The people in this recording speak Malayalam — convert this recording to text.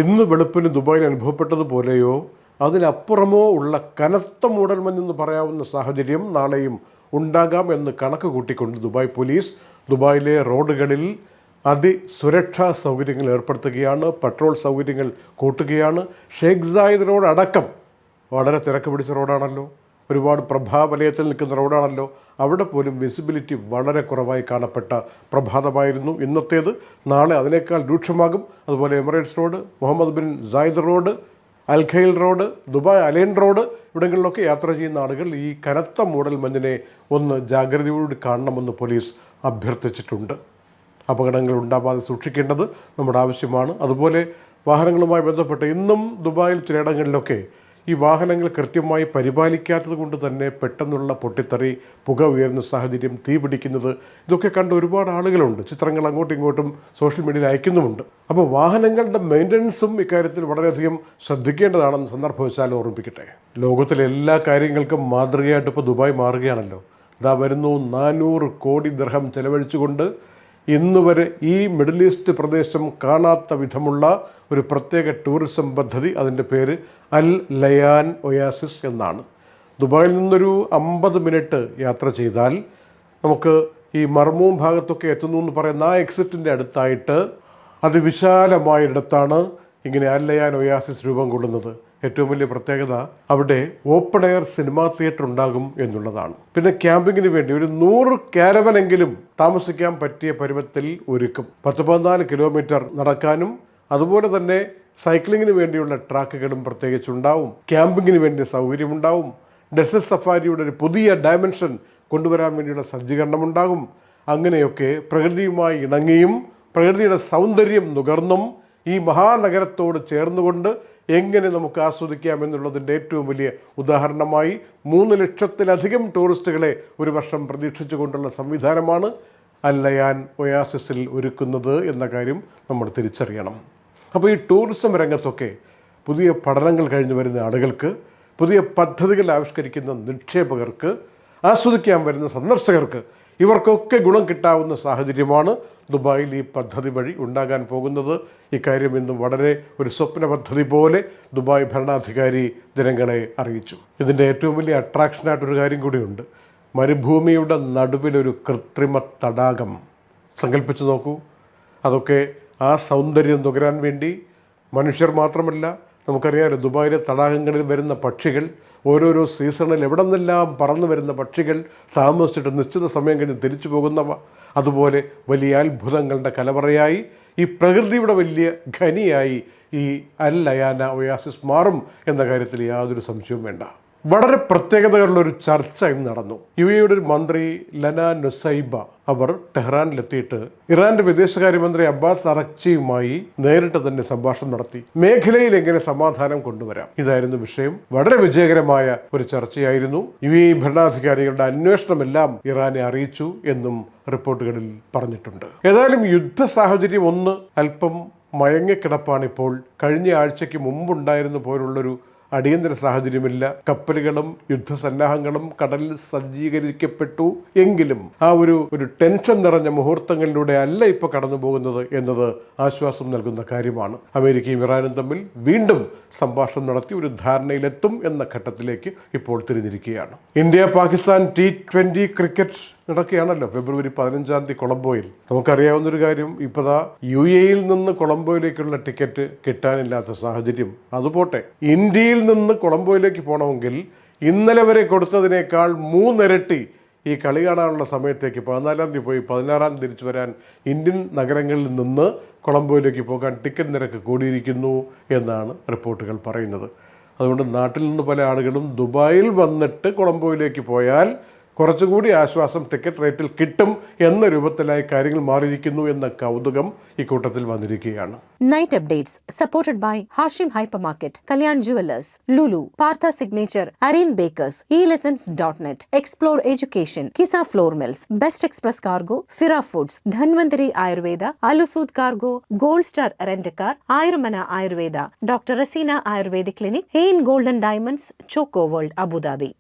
ഇന്ന് വെളുപ്പിന് ദുബായിൽ അനുഭവപ്പെട്ടതുപോലെയോ അതിനപ്പുറമോ ഉള്ള കനത്ത മൂടൽമഞ്ഞെന്ന് പറയാവുന്ന സാഹചര്യം നാളെയും ഉണ്ടാകാം എന്ന് കണക്ക് കൂട്ടിക്കൊണ്ട് ദുബായ് പോലീസ് ദുബായിലെ റോഡുകളിൽ അതിസുരക്ഷാ സൗകര്യങ്ങൾ ഏർപ്പെടുത്തുകയാണ്. പെട്രോൾ സൗകര്യങ്ങൾ കൂട്ടുകയാണ്. ഷേഖ് സായിദ് റോഡ് അടക്കം വളരെ തിരക്ക് പിടിച്ച റോഡാണല്ലോ, ഒരുപാട് പ്രഭാവലയത്തിൽ നിൽക്കുന്ന റോഡാണല്ലോ. അവിടെ പോലും വിസിബിലിറ്റി വളരെ കുറവായി കാണപ്പെട്ട പ്രഭാതമായിരുന്നു ഇന്നത്തേത്. നാളെ അതിനേക്കാൾ രൂക്ഷമാകും. അതുപോലെ Emirates road, Muhammad bin Zayed road, Al Khail road, Dubai Al Ain road, ഇവിടങ്ങളിലൊക്കെ യാത്ര ചെയ്യുന്ന ആളുകൾ ഈ കനത്ത മൂടൽ മഞ്ഞിനെ ഒന്ന് ജാഗ്രതയോട് കാണണമെന്ന് പോലീസ് അഭ്യർത്ഥിച്ചിട്ടുണ്ട്. അപകടങ്ങൾ ഉണ്ടാവാതെ സൂക്ഷിക്കേണ്ടത് നമ്മുടെ ആവശ്യമാണ്. അതുപോലെ വാഹനങ്ങളുമായി ബന്ധപ്പെട്ട് ഇന്നും ദുബായിൽ ചിലയിടങ്ങളിലൊക്കെ ഈ വാഹനങ്ങൾ കൃത്യമായി പരിപാലിക്കാത്തത് കൊണ്ട് തന്നെ പെട്ടെന്നുള്ള പൊട്ടിത്തെറി, പുക ഉയരുന്ന സാഹചര്യം, തീ പിടിക്കുന്നത്, ഇതൊക്കെ കണ്ട് ഒരുപാട് ആളുകളുണ്ട്. ചിത്രങ്ങൾ അങ്ങോട്ടും ഇങ്ങോട്ടും സോഷ്യൽ മീഡിയയിൽ അയക്കുന്നുമുണ്ട്. അപ്പോൾ വാഹനങ്ങളുടെ മെയിൻ്റനൻസും ഇക്കാര്യത്തിൽ വളരെയധികം ശ്രദ്ധിക്കേണ്ടതാണെന്ന് സന്ദർഭവശാൽ ഓർമ്മിപ്പിക്കട്ടെ. ലോകത്തിലെ എല്ലാ കാര്യങ്ങൾക്കും മാതൃകയായിട്ട് ഇപ്പോൾ ദുബായ് മാറുകയാണല്ലോ. ഇതാ വരുന്നു 400 കോടി ദിർഹം ചെലവഴിച്ചുകൊണ്ട് ഇന്ന് വരെ ഈ മിഡിൽ ഈസ്റ്റ് പ്രദേശം കാണാത്ത വിധമുള്ള ഒരു പ്രത്യേക ടൂറിസം പദ്ധതി. അതിൻ്റെ പേര് അൽ ലയാൻ ഒയാസിസ് എന്നാണ്. ദുബായിൽ നിന്നൊരു 50 മിനിറ്റ് യാത്ര ചെയ്താൽ നമുക്ക് ഈ മർമൂം ഭാഗത്തൊക്കെ എത്തുന്നു എന്ന് പറയുന്ന ആ എക്സിറ്റിൻ്റെ അടുത്തായിട്ട് അതിവിശാലമായൊരിടത്താണ് ഇങ്ങനെ അൽ ലയാൻ ഒയാസിസ് രൂപം കൊള്ളുന്നത്. ഏറ്റവും വലിയ പ്രത്യേകത അവിടെ ഓപ്പൺ എയർ സിനിമാ തിയേറ്റർ ഉണ്ടാകും എന്നുള്ളതാണ്. പിന്നെ ക്യാമ്പിങ്ങിന് വേണ്ടി ഒരു 100 കാരവനെങ്കിലും താമസിക്കാൻ പറ്റിയ പരുവത്തിൽ ഒരുക്കും. 14 കിലോമീറ്റർ നടക്കാനും അതുപോലെ തന്നെ സൈക്ലിങ്ങിന് വേണ്ടിയുള്ള ട്രാക്കുകളും പ്രത്യേകിച്ചുണ്ടാവും. ക്യാമ്പിങ്ങിന് വേണ്ടി സൗകര്യമുണ്ടാവും. ഡെസേർട്ട് സഫാരിയുടെ ഒരു പുതിയ ഡയമെൻഷൻ കൊണ്ടുവരാൻ വേണ്ടിയുള്ള സജ്ജീകരണമുണ്ടാകും. അങ്ങനെയൊക്കെ പ്രകൃതിയുമായി ഇണങ്ങിയും പ്രകൃതിയുടെ സൗന്ദര്യം നുകർന്നും ഈ മഹാനഗരത്തോട് ചേർന്നുകൊണ്ട് എങ്ങനെ നമുക്ക് ആസ്വദിക്കാം എന്നുള്ളതിൻ്റെ ഏറ്റവും വലിയ ഉദാഹരണമായി 3 ലക്ഷത്തിലധികം ടൂറിസ്റ്റുകളെ ഒരു വർഷം പ്രതീക്ഷിച്ചുകൊണ്ടുള്ള സംവിധാനമാണ് അൽ ലയാൻ ഒയാസിസിൽ ഒരുക്കുന്നത് എന്ന കാര്യം നമ്മൾ തിരിച്ചറിയണം. അപ്പോൾ ഈ ടൂറിസം രംഗത്തൊക്കെ പുതിയ പഠനങ്ങൾ കഴിഞ്ഞ് വരുന്ന ആളുകൾക്ക്, പുതിയ പദ്ധതികൾ ആവിഷ്കരിക്കുന്ന നിക്ഷേപകർക്ക്, ആസ്വദിക്കാൻ വരുന്ന സന്ദർശകർക്ക് ഇവർക്കൊക്കെ ഗുണം കിട്ടാവുന്ന സാഹചര്യമാണ് ദുബായിൽ ഈ പദ്ധതി വഴി ഉണ്ടാകാൻ പോകുന്നത്. ഇക്കാര്യം ഇന്ന് വളരെ ഒരു സ്വപ്ന പദ്ധതി പോലെ ദുബായ് ഭരണാധികാരി ജനങ്ങളെ അറിയിച്ചു. ഇതിൻ്റെ ഏറ്റവും വലിയ അട്രാക്ഷനായിട്ടൊരു കാര്യം കൂടിയുണ്ട്. മരുഭൂമിയുടെ നടുവിലൊരു കൃത്രിമ തടാകം സങ്കല്പിച്ച് നോക്കൂ. അതൊക്കെ ആ സൗന്ദര്യം നുകരാൻ വേണ്ടി മനുഷ്യർ മാത്രമല്ല, നമുക്കറിയാമല്ലോ ദുബായിലെ തടാകങ്ങളിൽ വരുന്ന പക്ഷികൾ, ഓരോരോ സീസണിൽ എവിടെ നിന്നെല്ലാം പറന്നു വരുന്ന പക്ഷികൾ, താമസിച്ചിട്ട് നിശ്ചിത സമയം കഴിഞ്ഞ് തിരിച്ചു പോകുന്നവ, അതുപോലെ വലിയ അത്ഭുതങ്ങളുടെ കലവറയായി ഈ പ്രകൃതിയുടെ വലിയ ഖനിയായി ഈ അൽ ലയാന ഒയാസിസ് മാറും എന്ന കാര്യത്തിൽ യാതൊരു സംശയവും വേണ്ട. വളരെ പ്രത്യേകതകളുള്ളൊരു ചർച്ച ഇന്ന് നടന്നു. യുടെ ഒരു മന്ത്രി ലന നുസൈബ അവർ ടെഹ്റാനിലെത്തിയിട്ട് ഇറാന്റെ വിദേശകാര്യമന്ത്രി അബ്ബാസ് അറക്ചിയുമായി നേരിട്ട് തന്നെ സംഭാഷണം നടത്തി. മേഖലയിൽ എങ്ങനെ സമാധാനം കൊണ്ടുവരാം, ഇതായിരുന്നു വിഷയം. വളരെ വിജയകരമായ ഒരു ചർച്ചയായിരുന്നു. ഭരണാധികാരികളുടെ അന്വേഷണമെല്ലാം ഇറാനെ അറിയിച്ചു എന്നും റിപ്പോർട്ടുകളിൽ പറഞ്ഞിട്ടുണ്ട്. ഏതായാലും യുദ്ധ സാഹചര്യം ഒന്ന് അല്പം മയങ്ങിക്കിടപ്പാണിപ്പോൾ. കഴിഞ്ഞ ആഴ്ചയ്ക്ക് മുമ്പുണ്ടായിരുന്ന പോലുള്ളൊരു അടിയന്തര സാഹചര്യമില്ല. കപ്പലുകളും യുദ്ധസന്നാഹങ്ങളും കടലിൽ സജ്ജീകരിക്കപ്പെട്ടു എങ്കിലും ആ ഒരു ടെൻഷൻ നിറഞ്ഞ മുഹൂർത്തങ്ങളിലൂടെ അല്ല ഇപ്പോൾ കടന്നു പോകുന്നത് എന്നത് ആശ്വാസം നൽകുന്ന കാര്യമാണ്. അമേരിക്കയും ഇറാനും തമ്മിൽ വീണ്ടും സംഭാഷണം നടത്തി ഒരു ധാരണയിലെത്തും എന്ന ഘട്ടത്തിലേക്ക് ഇപ്പോൾ തിരിഞ്ഞിരിക്കുകയാണ്. ഇന്ത്യ പാകിസ്ഥാൻ T20 ക്രിക്കറ്റ് നടക്കുകയാണല്ലോ ഫെബ്രുവരി 15-ാം തീയതി കൊളംബോയിൽ. നമുക്കറിയാവുന്നൊരു കാര്യം, ഇപ്പോൾ UAE-യിൽ നിന്ന് കൊളംബോയിലേക്കുള്ള ടിക്കറ്റ് കിട്ടാനില്ലാത്ത സാഹചര്യം. അതുപോട്ടെ, ഇന്ത്യയിൽ നിന്ന് കൊളംബോയിലേക്ക് പോകണമെങ്കിൽ ഇന്നലെ വരെ കൊടുത്തതിനേക്കാൾ 3 ഇരട്ടി ഈ കളി കാണാനുള്ള സമയത്തേക്ക് 14-ാം തീയതി പോയി 16-ാം തീയതി തിരിച്ചു വരാൻ ഇന്ത്യൻ നഗരങ്ങളിൽ നിന്ന് കൊളംബോയിലേക്ക് പോകാൻ ടിക്കറ്റ് നിരക്ക് കൂടിയിരിക്കുന്നു എന്നാണ് റിപ്പോർട്ടുകൾ പറയുന്നത്. അതുകൊണ്ട് നാട്ടിൽ നിന്ന് പല ആളുകളും ദുബായിൽ വന്നിട്ട് കൊളംബോയിലേക്ക് പോയാൽ കുറച്ചുകൂടി ആശ്വാസം ടിക്കറ്റ് റേറ്റിൽ കിട്ടും എന്ന രൂപത്തിലായി കാര്യങ്ങൾ മാറിയിരിക്കുന്നു എന്ന കൗതുകം ഇക്കൂട്ടത്തിൽ വന്നിരിക്കുകയാണ്. Night updates supported by Hashim hypermarket, Kalyan jewellers, Lulu, Partha signature, Areen bakers, e-lessons.net, explore education, Kisa flour mills, best express cargo, Fira foods, Dhanvantari Ayurveda, Alusood cargo, gold star rent car, Ayurmana Ayurveda, doctor Raseena ayurvedic clinic, Hein golden diamonds, choco world Abu Dhabi.